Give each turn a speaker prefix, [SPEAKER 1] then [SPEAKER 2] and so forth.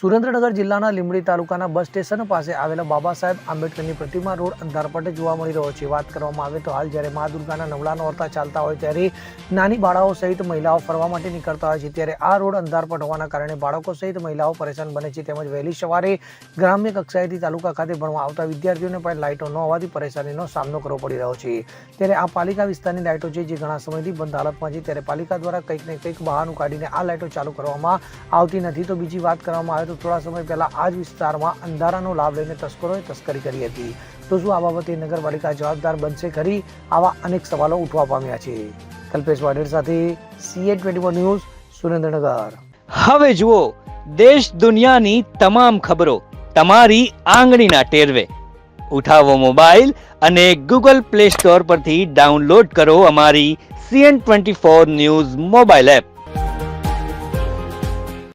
[SPEAKER 1] સુરેન્દ્રનગર જિલ્લાના લીંબડી તાલુકાના bus station પાસે આવેલા બાબા સાહેબ આંબેડકરની પ્રતિમા રોડ અંધારપટે જોવા મળી રહ્યો છે. વાત કરવામાં આવે તો હાલ જ્યારે મા દુર્ગાના નવલા નોરતા ચાલતા હોય ત્યારે નાની બાળાઓ સહિત મહિલાઓ ફરવા માટે નીકળતા હોય છે. ત્યારે આ રોડ અંધારપટ હોવાના કારણે બાળકો સહિત મહિલાઓ પરેશાન બને છે. તેમજ વહેલી સવારે ગ્રામ્ય કક્ષાએથી તાલુકા ખાતે ભણવા આવતા વિદ્યાર્થીઓને પણ લાઇટો ન હોવાથી પરેશાનીનો સામનો કરવો પડી રહ્યો છે. ત્યારે આ પાલિકા વિસ્તારની લાઇટો છે જે ઘણા સમયથી બંધ હાલતમાં છે. ત્યારે પાલિકા દ્વારા કંઈક ને કંઈક બહાનું કાઢીને આ લાઇટો ચાલુ કરવામાં આવતી નથી. તો બીજી વાત કરવામાં આવે તો થોડા સમય પહેલા આ જ વિસ્તારમાં અંધારાનો લાભ લઈને તસ્કરોએ તસ્કરી કરી હતી. તો શું આ બાબતે નગરપાલિકા જવાબદાર બનશે ખરી? આવા અનેક સવાલો ઉઠવા પામ્યા છે. કલ્પેશ વાઢેર સાથે CN24 ન્યૂઝ, સુરેન્દ્રનગર.
[SPEAKER 2] હવે જુઓ દેશ દુનિયાની તમામ ખબરો તમારી આંગળીના ટેરવે. ઉઠાવો મોબાઈલ અને Google Play Store પરથી ડાઉનલોડ કરો અમારી CN24 ન્યૂઝ મોબાઈલ એપ.